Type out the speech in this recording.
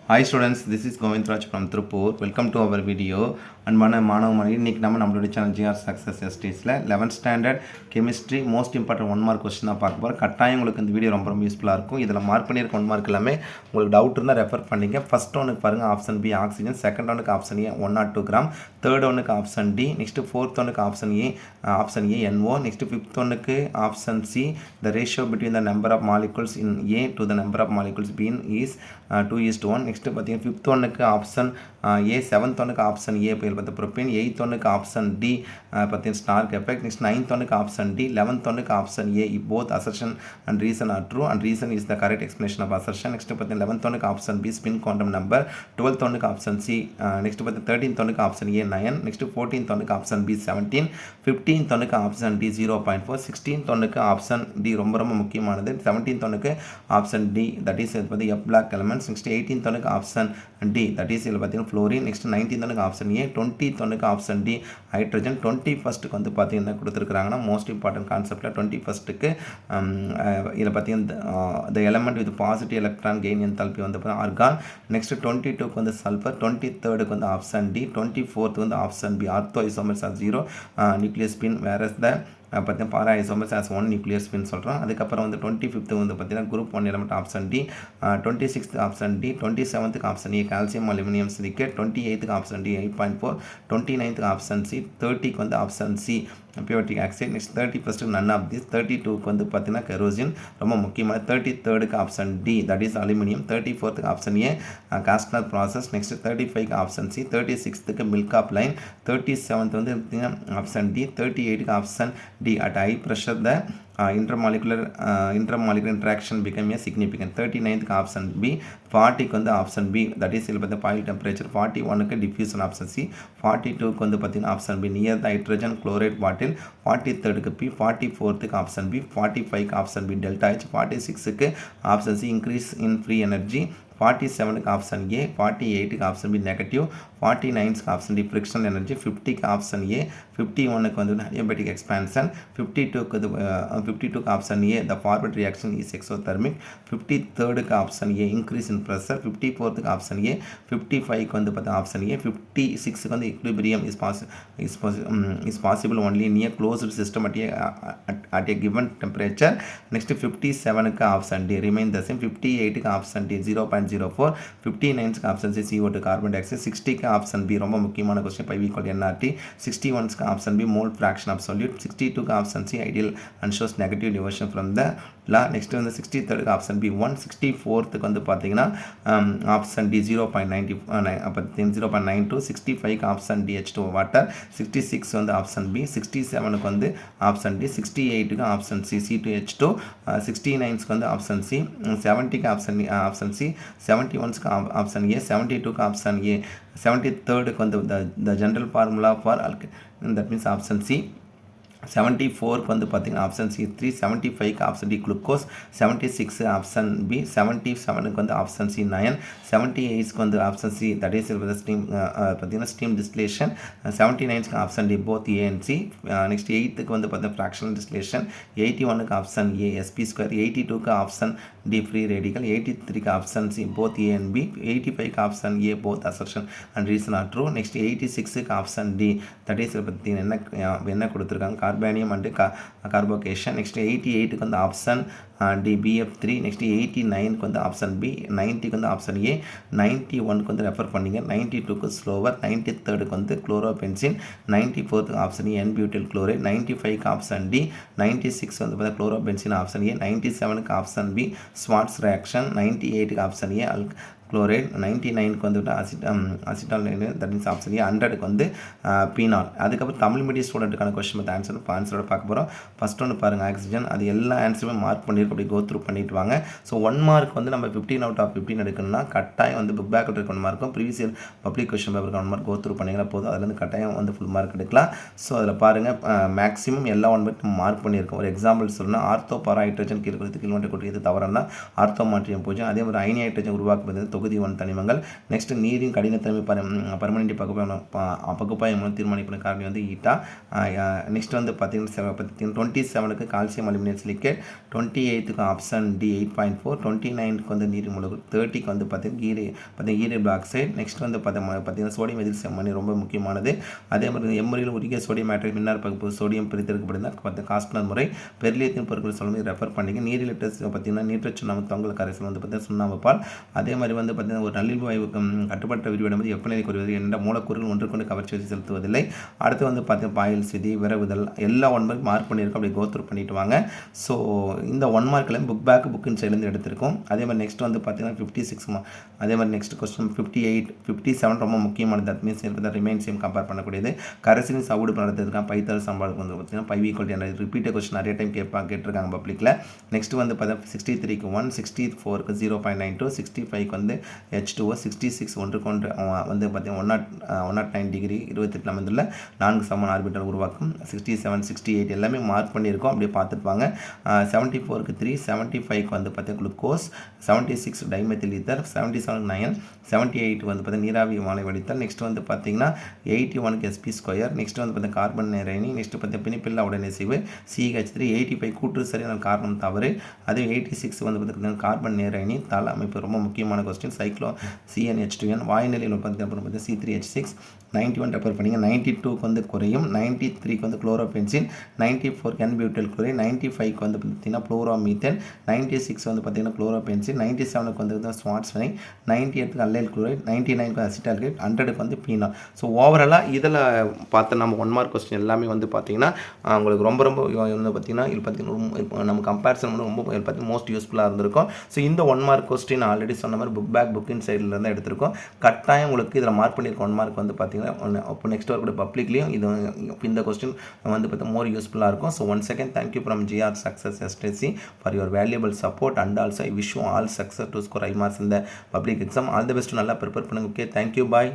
Hi students, this is Govind Raj from Tripur. Welcome to our video. அன்பான மாணவ மாணவி இன்னைக்கு நம்மளுடைய சேனல் ஜிஆர் சக்ஸஸ் எஸ்டேஸில் 11th standard chemistry most important 1 mark question தான் பார்க்க போகிறோம். கட்டாயம் உங்களுக்கு இந்த வீடியோ ரொம்ப யூஸ்ஃபுல்லாக இருக்கும். இதில் மார்க் பண்ணியிருக்க 1 மார்க் எல்லாமே உங்களுக்கு டவுட் இருந்தால் ரெஃபர் பண்ணிங்க. ஃபர்ஸ்ட் ஒனுக்கு பாருங்கள் ஆப்ஷன் பி ஆக்சிஜன், செகண்ட் ஒனுக்கு ஆப்ஷன் ஏ 102 கிராம், தேர்ட் ஒனுக்கு ஆப்ஷன் டி, நெக்ஸ்ட்டு ஃபோர்த் ஒனுக்கு option A NO, next fifth ஒனுக்கு option C the ratio between the number of molecules in A to the number of molecules B is 2:1. Next பார்த்தீங்கன்னா fifth ஒனுக்கு option A, seventh ஒனுக்கு option A பேர் பார்த்து propane, eighth ஒனுக்கு option D பார்த்தீங்கன்னா Stark effect, next ninth ஒனுக்கு option D, 11th ஒனுக்கு option A. Both assertion and reason are true and reason is the correct explanation of assertion. Next பார்த்தீங்கன்னா 11th ஒனுக்கு option B spin quantum number, 12th ஒனுக்கு option C, next பார்த்து 13th ஒனுக்கு option ஏ 9, next 14th ஒனுக்கு option B 17, 15th ஒனுக்கு option D 0.4, 16th ஒனுக்கு option D ரொம்ப முக்கியமானது, 17th ஒனுக்கு ஆப்ஷன் டி தட் இஸ் பார்த்து F block elements, next 18th ஒனுக்கு ஆப்ஷன் டி தட் இஸ் இதில் பார்த்தீங்கன்னா ஃப்ளோரின், நெக்ஸ்ட் 19th ஒனுக்கு ஆப்ஷன் ஏ, 20th ஒனுக்கு ஆப்ஷன் டி ஹைட்ரஜன், 21st வந்து பார்த்தீங்கன்னா கொடுத்துருக்காங்கன்னா மோஸ்ட் இம்பார்ட்டன்ட் கான்செப்டில் 21st இதில் பார்த்தீங்கன்னா the element with positive electron gain enthalpy வந்து ஆர்கான், நெக்ஸ்ட் 22க்கு வந்து சல்ஃபர், 23rdக்கு வந்து ஆப்ஷன் டி, 24th வந்து option B ortho isomers are 0 nucleus spin whereas the பார்த்தீங்கன்னா para isomers as 1 nuclear spin சொல்கிறோம். அதுக்கப்புறம் வந்து 25th வந்து பார்த்தீங்கன்னா group 1 element option D, 26th option D, 27th option A calcium aluminium silicate, 28th option D 8.4, 29th option C, 30க்கு வந்து option C பியூரிக் oxide, next 31st none of this, 32க்கு வந்து பார்த்தீங்கன்னா கெரோசின் ரொம்ப முக்கியமான, 33க்கு option D that is aluminium, 34th option A Castner process, next 35க்கு ஆப்ஷன் சி, 36க்கு மில்க் ஆப் லைன், 37th வந்து ஆப்ஷன் டி, 38க்கு option D at high pressure the intermolecular interaction become a significant, 39th option B, 40க்கு வந்து option B that is இதில் பார்த்து boil temperature, 41க்கு diffusion option C, 42க்கு வந்து பார்த்தீங்கன்னா option B near the hydrogen chloride bottle, 43க்கு பி, 44th ஆப்ஷன் பி, 45க்கு ஆப்ஷன் பி டெல்டா H, 46க்கு option C increase in free energy, 47க்கு ஆப்ஷன் ஏ, 48க்கு ஆப்ஷன் பி நெகட்டிவ், 49க்கு ஆப்ஷன் டி ஃப்ரிக்ஷனல் எனர்ஜி, 50க்கு ஆப்ஷன் ஏ, 51க்கு வந்து அடியாபெட்டிக் எக்ஸ்பான்ஷன், 52க்கு option A the forward reaction is exothermic, 53க்கு option A increase in pressure, 54க்கு option A, 55க்கு வந்து பார்த்தா ஆப்ஷன் ஏ, 56க்கு வந்து equilibrium is possible only in a closed system at a given temperature. next 57க்கு option D remain the same, 58க்கு option D 0.04, 59க்கு option C CO2 carbon dioxide, 60க்கு option B ரொம்ப முக்கியமான क्वेश्चन பை ஈக்குவல் NRT, 61க்கு option B mole fraction of solute, 62க்கு option C ideal and shows negative deviation from the law. next வந்து 63க்கு option B 1, 64க்கு வந்து பார்த்தீங்கன்னா option D 0.92, 65க்கு ஆப்ஷன் டி H2 வாட்டர், 66 வந்து ஆப்ஷன் பி, 67க்கு வந்து ஆப்ஷன் டி, 68க்கு ஆப்ஷன் சி C2H2, 69க்கு வந்து ஆப்ஷன் சி, 70க்கு ஆப்ஷன் சி, 71க்கு ஆப்ஷன் ஏ, 72க்கு ஆப்ஷன் ஏ, 73க்கு வந்து the general formula for that means option C, 74க்கு வந்து பார்த்தீங்கன்னா ஆப்ஷன் சி 3, 75க்கு option D glucose, 76 option B, 77க்கு வந்து ஆப்ஷன் சி 9, 78க்கு வந்து option C that is steam பார்த்தீங்கன்னா ஸ்டீம் டிஸ்டிலேஷன், 79க்கு option D both A and C, next 8க்கு வந்து பார்த்தீங்கன்னா ஃப்ராக்ஷனல் டிஸ்டிலேஷன், 81க்கு ஆப்ஷன் ஏ sp2, 82க்கு ஆப்ஷன் டி ஃப்ரீ ரேடிக்கல், 83க்கு option C both A and B, 85க்கு option A both assertion and reason are true, next 86க்கு option D that is பார்த்தீங்கன்னா என்ன கொடுத்துருக்காங்க கார்பானியம் அண்டு கார்போகேஷன், நெக்ஸ்ட் 88க்கு வந்து ஆப்ஷன் டி BF3, நெக்ஸ்ட் 89க்கு வந்து option B, 90க்கு வந்து ஆப்ஷன் ஏ, 91க்கு வந்து ரெஃபர் பண்ணிங்க, 92க்கு ஸ்லோவர், 93க்கு வந்து குளோரோபென்சின், 94க்கு option A N butyl chloride, 95க்கு ஆப்ஷன் டி, 96 வந்து பார்த்தா குளோரோபென்சின் ஆப்ஷன் ஏ, 97க்கு ஆப்ஷன் பி ஸ்வாட்ஸ் ரியாக்ஷன், 98க்கு ஆப்ஷன் ஏ குளோரைட், 99க்கு வந்து acetal that means option A, 100க்கு வந்து பீனால். அதுக்கப்புறம் தமிழ் மீடியம் ஸ்டூடெண்ட்டுக்கான கொஸ்டின் பார்த்து ஆன்சரோட பார்க்க போகிறோம். ஃபஸ்ட் ஒன்று பாருங்கள் ஆக்சிஜன், அது எல்லா ஆன்சருமே மார்க் பண்ணியிருக்க அப்படி கோத்ரூ பண்ணிட்டு வாங்க. ஸோ 1 மார்க் வந்து நம்ம 15 out of 15 எடுக்கணும்னா கட்டாயம் வந்து புக் பேக்கில் இருக்க 1 மார்க்கும் ப்ரீவியஸ் இயர் பப்ளிக் கொஸ்டின் பேப்பருக்கு 1 மார்க் கோத்ரூ பண்ணிங்கன்னா போதும், அதுலேருந்து கட்டாயம் வந்து ஃபுல் மார்க் எடுக்கலாம். ஸோ அதில் பாருங்கள் மேக்ஸிமம் எல்லா 1 பட் மார்க் பண்ணியிருக்கோம். ஒரு எக்ஸாம்பிள் சொல்லணும்னா ஆர்த்தோ பாரா ஹைட்ரஜன் கீழ்கொடுத்து கிலோமீட்டர் கொட்டியது தவறுனா ஆர்த்தோ மாற்றியம் பூஜ்ஜியம், அதே மாதிரி அயனி ஹைட்ரஜன் உருவாக்குவது தொகுதி 1 தனிமங்கள். நெக்ஸ்ட் நீரின் கடினத்தன்மை பர்மனெண்ட் பகுப்பாய்வு மூலம் தீர்மானிக்கப்படும் காரணி வந்து ஈட்டா. நெக்ஸ்ட் வந்து பார்த்தீங்கன்னா 27க்கு கால்சியம் அலுமினியம் சிலிக்கேட், 28க்கு ஆப்ஷன் டி 8.4, 29க்கு வந்து நீர் மூலக்கூறு, 30க்கு வந்து பார்த்தீங்கன்னா ஈரேபிள் ஆக்சைடு. நெக்ஸ்ட் வந்து பார்த்தீங்கன்னா சோடியம் எதிர் செம்மணி ரொம்ப முக்கியமானது. அதே மாதிரி எம்முறையில் உருகிய சோடியம் மேட்ரிக் மின்னார் பகுப்பு சோடியம் பிரித்தெடுக்கப்படுது காஸ்ட்னர் முறை. பெர்லியத்தின் பொருட்கள் சொல்லும்போது ரெஃபர் பண்ணிங்க. நீரில் பார்த்தீங்கன்னா நீற்ற சுண்ணாம்பு தொங்கல் கரைசல் வந்து பார்த்தீங்கன்னா சுண்ணாம்பு பால். அதே மாதிரி வந்து பார்த்தீங்கன்னா ஒரு நல்லில் வாயு கட்டுப்பட்ட விரிவடைவது வெப்பநிலை குறைவது என்ற மூலக்கூறுகள் ஒன்றுக்கொண்டு கவர்ச்சி செலுத்துவதில்லை. அடுத்து வந்து பார்த்தீங்கன்னா பாயில்ஸ் விதி, விரவுதல் எல்லா 1 மார்க் மார்க் பண்ணியிருக்கோம். அப்படி கோத்ரூ பண்ணிட்டு வாங்க. ஸோ இந்த 1 மார்க்கில் புக் பேக் புக்கின் சைட்லேருந்து எடுத்திருக்கோம். அதே மாதிரி நெக்ஸ்ட் வந்து பார்த்தீங்கன்னா 56 அதே மாதிரி நெக்ஸ்ட் கொஸ்டின் 58 57 ரொம்ப முக்கியமானது. தட் மீன்ஸ் ரிமைன்ஸையும் கம்பேர் பண்ணக்கூடியது. கரைசலின் சவுடு நடத்துறதுக்காக பைத்தல் சம்பாளுக்கு வந்து பார்த்தீங்கன்னா 5 என்ற ரிப்பீட்டட் கொஸ்டின் நிறைய டைம் கேட்டிருக்காங்க பப்ளிக்கில். நெக்ஸ்ட் வந்து பார்த்தீங்கன்னா 63க்கு 1, 64க்கு 0.92, 65க்கு வந்து H2O, 66 ஒன்றுக்கு ஒன்று வந்து பார்த்தீங்கன்னா 109 டிகிரி 28 அமைந்துள்ள 4 சமன் ஆர்பிட்டல் உருவாக்கும். 67 68 எல்லாமே மார்க் பண்ணியிருக்கோம். அப்படியே பார்த்துட்டு வாங்க. 74க்கு 3, 75க்கு வந்து பார்த்தீங்கன்னா குளுக்கோஸ், 76 டைமெத்தில் ஈத்தர், 77க்கு 9, 78 வந்து பார்த்தீங்கன்னா நீராவி மாலை வடித்தல். நெக்ஸ்ட் வந்து பார்த்தீங்கன்னா 81க்கு sp². நெக்ஸ்ட் வந்து பார்த்தீங்கன்னா கார்பன் நேரணி. நெக்ஸ்ட் பார்த்தீங்கன்னா பினிப்பில்லா உடனேசிவு CH3. 85 கூற்று சரியான காரணம் தவறு. அதே 86 வந்து பார்த்தீங்கன்னா கார்பன் நேரணி தள அமைப்பு ரொம்ப முக்கியமான கொஸ்டின். சைக்ளோ CnH2n வாயுநிலையில் பார்த்தீங்கன்னா C3H6. 91 ரெஃபர் பண்ணிங்க. 92க்கு வந்து குறையும். 93க்கு வந்து குளோரோபென்சின், 94க்கு n-பியூட்டைல் குளோரைட், 95க்கு வந்து பார்த்தீங்கன்னா புளோரோமீத்தேன், 96 வந்து பார்த்தீங்கன்னா குளோரோபென்சின், 97க்கு வந்து ஸ்வாட்ஸ் வினை, 98க்கு அல்லைல் குளோரைட், 99க்கு அசிட்டால்கைட், 100க்கு வந்து பீனால். ஸோ ஓவராலாக இதில் பார்த்த நம்ம 1 மார்க் கொஸ்டின் எல்லாமே வந்து பார்த்தீங்கன்னா உங்களுக்கு ரொம்ப வந்து பார்த்தீங்கன்னா இது பார்த்தீங்கன்னா நம்ம கம்பேரிசன் வந்து ரொம்ப பார்த்தீங்கன்னா மோஸ்ட் யூஸ்ஃபுல்லாக இருந்திருக்கும். ஸோ இந்த 1 மார்க் கொஸ்டின் ஆல்ரெடி சொன்ன மாதிரி புக் பேக் புக்கின் சைடில் தான் எடுத்திருக்கோம். கட்டாயம் உங்களுக்கு இதில் மார்க் பண்ணியிருக்க 1 மார்க் வந்து பார்த்தீங்கன்னா அப்போ நெக்ஸ்ட் வரக்கூடிய பப்ளிக்லேயும் இது இந்த கொஸ்டின் வந்து பார்த்தா மோர் யூஸ்ஃபுல்லாக இருக்கும். So once again thank you from GR Success STC for your valuable support and also I wish you all success to score high marks in the public exam. All the best. நல்லா prepare பண்ணுங்க. Okay, thank you, பாய்.